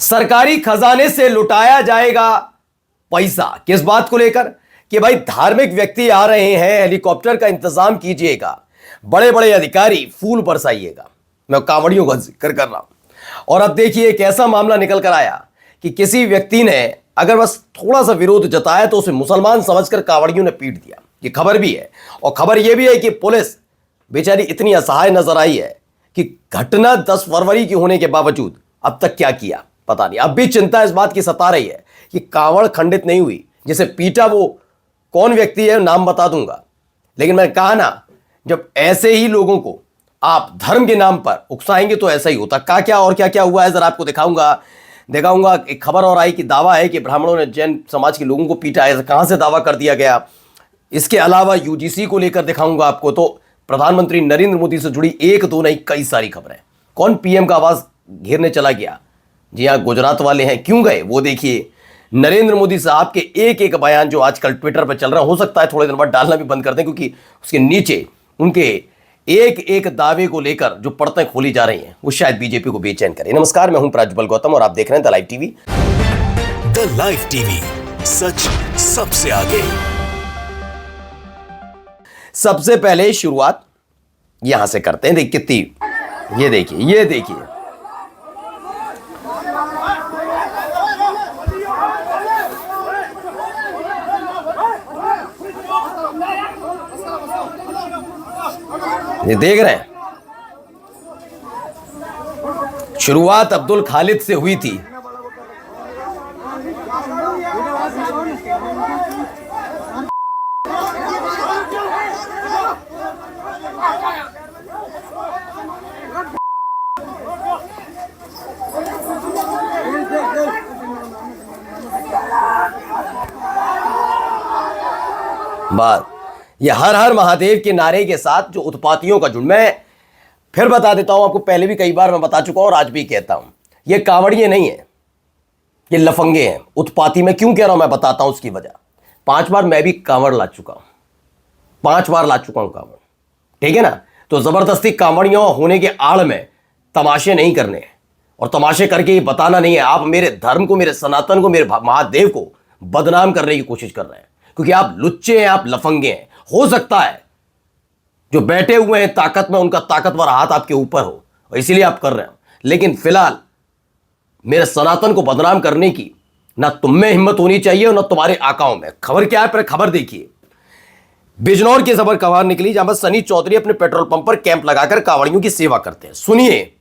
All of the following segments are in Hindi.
सरकारी खजाने से लुटाया जाएगा पैसा। किस बात को लेकर कि भाई धार्मिक व्यक्ति आ रहे हैं, हेलीकॉप्टर का इंतजाम कीजिएगा, बड़े बड़े अधिकारी फूल बरसाइएगा। मैं कांवड़ियों का जिक्र कर रहा हूं। और अब देखिए एक ऐसा मामला निकल कर आया कि किसी व्यक्ति ने अगर बस थोड़ा सा विरोध जताया तो उसे मुसलमान समझकर कांवड़ियों ने पीट दिया। ये खबर भी है और खबर यह भी है कि पुलिस बेचारी इतनी असहाय नजर आई है कि घटना 10 फरवरी की होने के बावजूद अब तक क्या किया पता नहीं। अब भी चिंता इस बात की सता रही है कि कांवड़ खंडित नहीं हुई। जिसे पीटा वो कौन व्यक्ति है नाम बता दूंगा, लेकिन मैंने कहा ना, जब ऐसे ही लोगों को आप धर्म के नाम पर उकसाएंगे तो ऐसा ही होता। क्या और क्या हुआ है जरा आपको दिखाऊंगा। एक खबर और आई कि दावा है कि ब्राह्मणों ने जैन समाज के लोगों को पीटा है। कहां से दावा कर दिया गया, इसके अलावा यूजीसी को लेकर दिखाऊंगा आपको। तो प्रधानमंत्री नरेंद्र मोदी से जुड़ी एक दो नहीं कई सारी खबरें। कौन पीएम का आवाज घेरने चला गया, जी हाँ गुजरात वाले हैं। क्यों गए वो देखिए। नरेंद्र मोदी साहब के एक एक बयान जो आजकल ट्विटर पर चल रहा हो सकता है थोड़े दिन बाद डालना भी बंद कर दें, क्योंकि उसके नीचे उनके एक एक दावे को लेकर जो परतें खोली जा रही हैं वो शायद बीजेपी को बेचैन करे। नमस्कार, मैं हूं प्राज्वल गौतम और आप देख रहे हैं the live TV. The live TV, सच सबसे आगे। सबसे पहले शुरुआत यहां से करते हैं। देख कितनी, ये देखिए ये देख रहे हैं। शुरुआत अब्दुल खालिद से हुई थी। बात ये हर हर महादेव के नारे के साथ जो उत्पातियों का झुंड, मैं फिर बता देता हूं आपको, पहले भी कई बार मैं बता चुका हूं और आज भी कहता हूं, ये कांवड़िए नहीं है, ये लफंगे हैं। उत्पाती मैं क्यों कह रहा हूं मैं बताता हूं उसकी वजह। 5 बार मैं भी कांवड़ ला चुका हूं, 5 बार ला चुका हूं कांवड़, ठीक है ना। तो जबरदस्ती कांवड़ियों होने के आड़ में तमाशे नहीं करने हैं और तमाशे करके ये बताना नहीं है आप मेरे धर्म को, मेरे सनातन को, मेरे महादेव को बदनाम करने की कोशिश कर रहे हैं, क्योंकि आप लुच्चे हैं, आप लफंगे हैं। हो सकता है जो बैठे हुए हैं ताकत में उनका ताकतवर हाथ आपके ऊपर हो और इसीलिए आप कर रहे हो, लेकिन फिलहाल मेरे सनातन को बदनाम करने की ना तुम में हिम्मत होनी चाहिए और ना तुम्हारे आकाओं में। खबर क्या है, पर खबर देखिए। बिजनौर की खबर निकली जहां पर सनी चौधरी अपने पेट्रोल पंप पर कैंप लगाकर कांवड़ियों की सेवा करते हैं। सुनिए,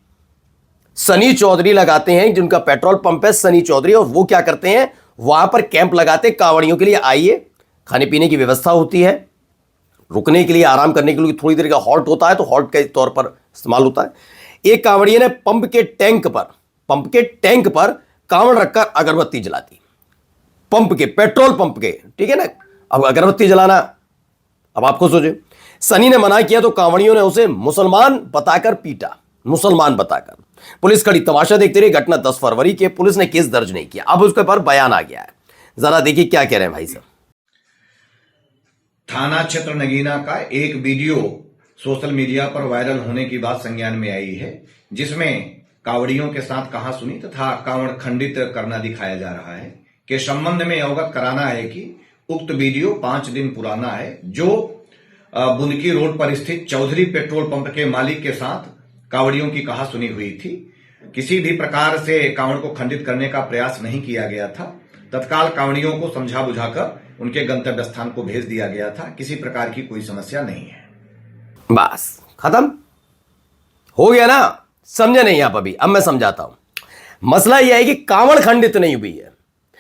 सनी चौधरी लगाते हैं, जिनका पेट्रोल पंप है सनी चौधरी, और वो क्या करते हैं वहां पर कैंप लगाते हैं कांवड़ियों के लिए। आइए, खाने पीने की व्यवस्था होती है, रुकने के लिए, आराम करने के लिए थोड़ी देर का हॉल्ट होता है, तो हॉल्ट के तौर पर इस्तेमाल होता है। एक कांवड़िए ने पंप के टैंक पर कांवड़ रखकर अगरबत्ती जलाती, पेट्रोल पंप के, ठीक है ना। अब अगरबत्ती जलाना, अब आपको सोचे, सनी ने मना किया तो कांवड़ियों ने उसे मुसलमान बताकर पीटा, मुसलमान बताकर। पुलिस खड़ी तमाशा देखती रही। घटना 10 फरवरी की, पुलिस ने केस दर्ज नहीं किया। अब उसके पर बयान आ गया है, जरा देखिए क्या कह रहे हैं भाई साहब। थाना क्षेत्र नगीना का एक वीडियो सोशल मीडिया पर वायरल होने की बात संज्ञान में आई है, जिसमें कांवड़ियों के साथ कहासुनी तथा कांवड़ खंडित करना दिखाया जा रहा है। के संबंध में अवगत कराना है कि उक्त वीडियो 5 दिन पुराना है, जो बुंदकी रोड पर स्थित चौधरी पेट्रोल पंप के मालिक के साथ कांवड़ियों की कहासुनी हुई थी। किसी भी प्रकार से कांवड़ को खंडित करने का प्रयास नहीं किया गया था। तत्काल कांवड़ियों को समझा बुझाकर उनके गंतव्य स्थान को भेज दिया गया था। किसी प्रकार की कोई समस्या नहीं है। बस खत्म हो गया ना, समझे नहीं आप अभी। अब मैं समझाता हूं। मसला यह है कि कांवड़ खंडित नहीं हुई है,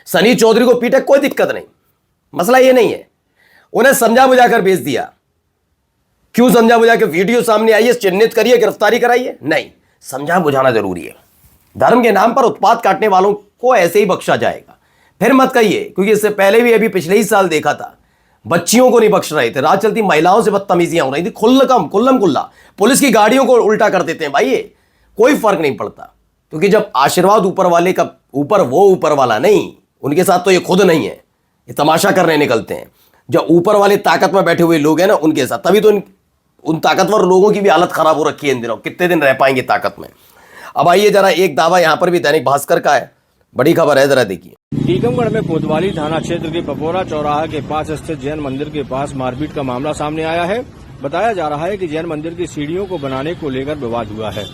सनी चौधरी को पीटा कोई दिक्कत नहीं, मसला यह नहीं है। उन्हें समझा बुझाकर भेज दिया। क्यों समझा बुझा के? वीडियो सामने आई है, चिन्हित करिए, गिरफ्तारी कराइए? नहीं, समझा बुझाना जरूरी है। धर्म के नाम पर उत्पात काटने वालों को ऐसे ही बख्शा जाएगा। फिर मत कहिए, क्योंकि इससे पहले भी अभी पिछले ही साल देखा था, बच्चियों को नहीं बख्श रहे थे, राह चलती महिलाओं से बदतमीजियां हो रही थी, खुल्लम खुल्ला। पुलिस की गाड़ियों को उल्टा कर देते हैं भाई, ये कोई फर्क नहीं पड़ता। क्योंकि जब आशीर्वाद ऊपर वाले का ऊपर, वो ऊपर वाला नहीं, उनके साथ तो ये खुद नहीं है, ये तमाशा करने निकलते हैं। जब ऊपर वाले ताकत में बैठे हुए लोग हैं ना उनके साथ, तभी तो उन ताकतवर लोगों की भी हालत खराब हो रखी है इन दिनों। कितने दिन रह पाएंगे ताकत में। अब आइए जरा एक दावा यहां पर भी दैनिक भास्कर का है, बड़ी खबर है, जरा देखिए। टीकमगढ़ में कोतवाली थाना क्षेत्र के पपोरा चौराहा के पास स्थित जैन मंदिर के पास मारपीट का मामला सामने आया है। बताया जा रहा है कि जैन मंदिर की सीढ़ियों को बनाने को लेकर विवाद हुआ है।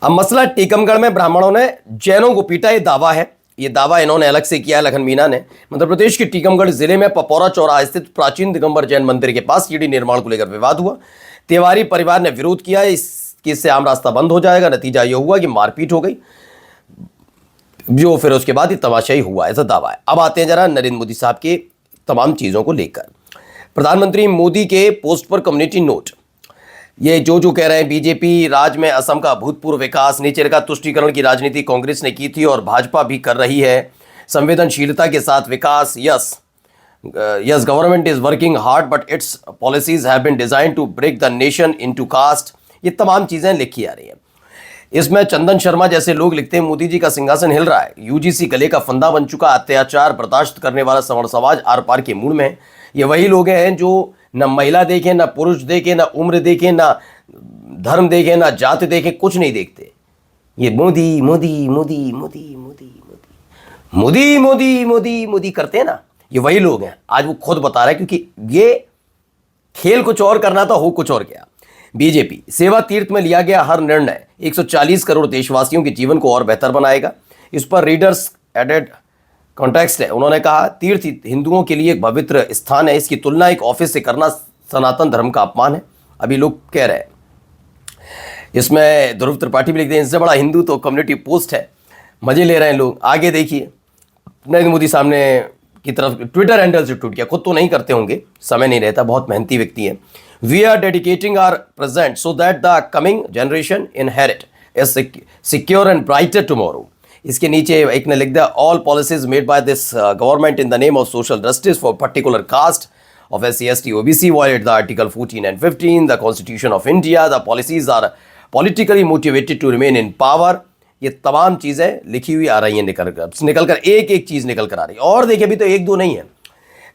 अब मसला टीकमगढ़ में ब्राह्मणों ने जैनों को पीटा, ये दावा है। ये दावा इन्होंने अलग से किया है लखन मीना ने। मध्य प्रदेश के टीकमगढ़ जिले में पपौरा चौराहा स्थित प्राचीन दिगंबर जैन मंदिर के पास सीढ़ी निर्माण को लेकर विवाद हुआ। तिवारी परिवार ने विरोध किया, इससे आम रास्ता बंद हो जाएगा। नतीजा यह हुआ कि मारपीट हो गई, जो फिर उसके बाद ही तमाशाई हुआ, ऐसा दावा है। अब आते हैं जरा नरेंद्र मोदी साहब के तमाम चीजों को लेकर। प्रधानमंत्री मोदी के पोस्ट पर कम्युनिटी नोट, ये जो कह रहे हैं बीजेपी राज में असम का भूतपूर्व विकास, नीचे लिखा तुष्टीकरण की राजनीति कांग्रेस ने की थी और भाजपा भी कर रही है, संवेदनशीलता के साथ विकास। Yes government is working hard but its policies have been design to break the nation into caste. ये तमाम चीजें लिखी आ रही हैं। इसमें चंदन शर्मा जैसे लोग लिखते हैं मोदी जी का सिंहासन हिल रहा है, यूजीसी गले का फंदा बन चुका, अत्याचार बर्दाश्त करने वाला सवर्ण समाज आर पार के मूड में है। ये वही लोग हैं जो न महिला देखें, न पुरुष देखें, न उम्र देखें, न धर्म देखें, न जाति देखें, कुछ नहीं देखते। ये मोदी मोदी मोदी मोदी मोदी मोदी मोदी मोदी मोदी मोदी करते हैं ना, ये वही लोग हैं। आज वो खुद बता रहे हैं, क्योंकि ये खेल कुछ और करना था, हो कुछ और गया। बीजेपी सेवा तीर्थ में लिया गया हर निर्णय 140 करोड़ देशवासियों के जीवन को और बेहतर बनाएगा। इस पर रीडर्स एडेड कॉन्टेक्स्ट है। उन्होंने कहा तीर्थ हिंदुओं के लिए एक पवित्र स्थान है, इसकी तुलना एक ऑफिस से करना सनातन धर्म का अपमान है। अभी लोग कह रहे हैं, इसमें ध्रुव त्रिपाठी भी लिखते हैं इससे बड़ा हिंदू तो कम्युनिटी पोस्ट है। मजे ले रहे हैं लोग। आगे देखिए, नरेंद्र मोदी सामने की तरफ ट्विटर हैंडल से ट्वीट किया, खुद तो नहीं करते होंगे, समय नहीं रहता, बहुत मेहनती व्यक्ति है। We are dedicating our present so that the coming generation inherit a secure and brighter tomorrow. इसके नीचे एक ने लिख दिया, all policies made by this government in the name of social justice for particular caste of SC, ST, OBC violate the Article 14 and 15, the Constitution of India. The policies are politically motivated to remain in power. ये तमाम चीज़ें लिखी हुई आ रही हैं, निकल कर एक एक चीज़ निकल कर आ रही है। और देखिए, अभी तो एक दो नहीं है।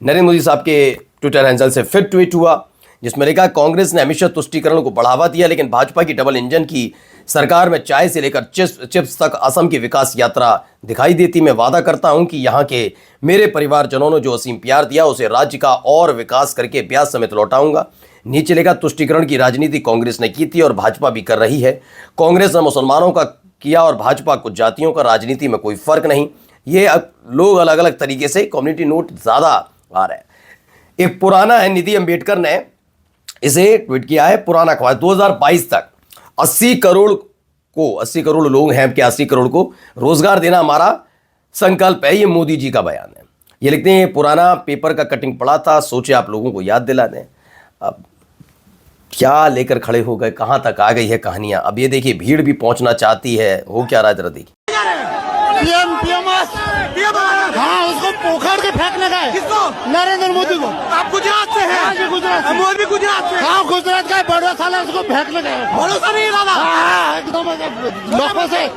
नरेंद्र मोदी साहब के ट्विटर हैंडल से फिर ट्वीट हुआ, जिसमें लिखा, कांग्रेस ने हमेशा तुष्टीकरण को बढ़ावा दिया, लेकिन भाजपा की डबल इंजन की सरकार में चाय से लेकर चिप्स तक असम की विकास यात्रा दिखाई देती। मैं वादा करता हूं कि यहां के मेरे परिवारजनों ने जो असीम प्यार दिया उसे राज्य का और विकास करके ब्याज समेत लौटाऊंगा। नीचे लिखा, तुष्टीकरण की राजनीति कांग्रेस ने की थी और भाजपा भी कर रही है। कांग्रेस ने मुसलमानों का किया और भाजपा कुछ जातियों का, राजनीति में कोई फर्क नहीं। ये लोग अलग अलग तरीके से कम्युनिटी नोट ज़्यादा आ रहे हैं। एक पुराना है, निधि अम्बेडकर ने इसे ट्वीट किया है, पुराना अखबार, 2022 तक 80 करोड़ लोग हैं कि 80 करोड़ को रोजगार देना हमारा संकल्प है। ये मोदी जी का बयान है। ये लिखते हैं, पुराना पेपर का कटिंग पड़ा था, सोचे आप लोगों को याद दिला दें। अब क्या लेकर खड़े हो गए, कहां तक आ गई है कहानियां। अब ये देखिए, भीड़ भी पहुंचना चाहती है, हो क्या रहा है जरा देखिए। हाँ, उसको पोखर के फेंकने गए। किसको? नरेंद्र मोदी को। आप गुजरात से हैं? हाँ जी, गुजरात। मोदी भी गुजरात से। हाँ, गुजरात का बड़ा साला उसको फेंकने गए। भरोसा नहीं रहा। हाँ, एकदम लोगों से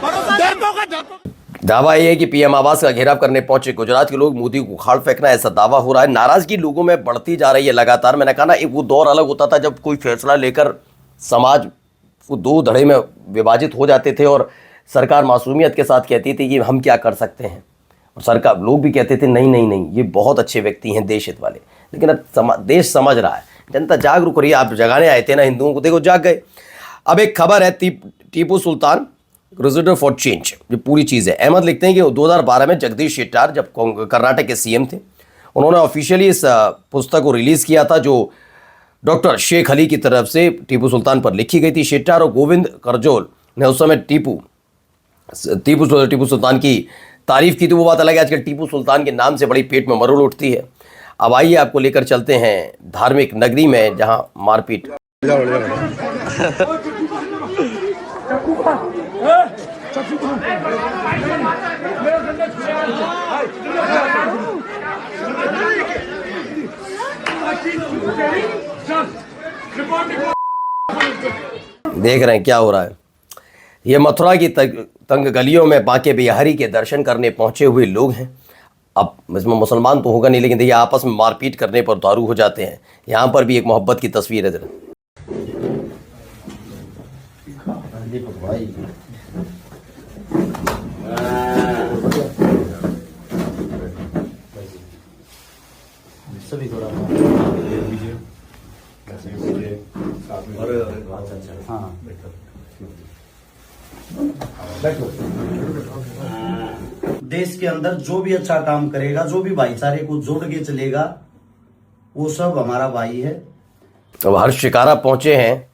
दावा यह है कि पीएम आवास का घेराव करने पहुंचे गुजरात के लोग मोदी को उखाड़ फेंकना, ऐसा दावा हो रहा है। नाराजगी लोगों में बढ़ती जा रही है लगातार। मैंने कहा ना, एक वो दौर अलग होता था जब कोई फैसला लेकर समाज वो दो धड़े में विभाजित हो जाते थे और सरकार मासूमियत के साथ कहती थी कि हम क्या कर सकते हैं, और सरकार लोग भी कहते थे नहीं नहीं नहीं, ये बहुत अच्छे व्यक्ति हैं देश हित वाले। लेकिन अब देश समझ रहा है, जनता जागरूक हो रही है। आप जगाने आए थे ना हिंदुओं को, देखो जाग गए। अब एक खबर है, Tipu Sultan resident for change, ये पूरी चीज़ है। अहमद लिखते हैं कि 2012 में जगदीश शेट्टार जब कर्नाटक के सीएम थे, उन्होंने ऑफिशियली इस पुस्तक को रिलीज़ किया था, जो डॉक्टर शेख अली की तरफ से टीपू सुल्तान पर लिखी गई थी। शेट्टार और गोविंद करजोल ने उस समय टीपू सुल्तान की तारीफ की थी। वो बात अलग है, आजकल टीपू सुल्तान के नाम से बड़ी पेट में मरोड़ उठती है। अब आइए आपको लेकर चलते हैं धार्मिक नगरी में, जहां मारपीट। देख रहे हैं क्या हो रहा है। ये मथुरा की तंग गलियों में बांके बिहारी के दर्शन करने पहुंचे हुए लोग हैं। अब इसमें मुसलमान तो होगा नहीं, लेकिन देखिए आपस में मारपीट करने पर दारू हो जाते हैं। यहाँ पर भी एक मोहब्बत की तस्वीर है जरा। देश के अंदर जो भी अच्छा काम करेगा, जो भी भाईचारे को जोड़ के चलेगा, वो सब हमारा भाई है। अब हर शिकारा पहुंचे हैं।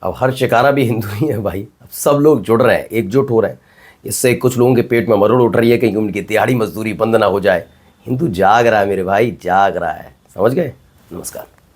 अब हर शिकारा भी हिंदू ही है भाई। अब सब लोग जुड़ रहे हैं, एकजुट हो रहे हैं। इससे कुछ लोगों के पेट में मरोड़ उठ रही है कहीं उनकी दिहाड़ी मजदूरी बंद ना हो जाए। हिंदू जाग रहा है मेरे भाई, जाग रहा है। समझ गए? नमस्कार।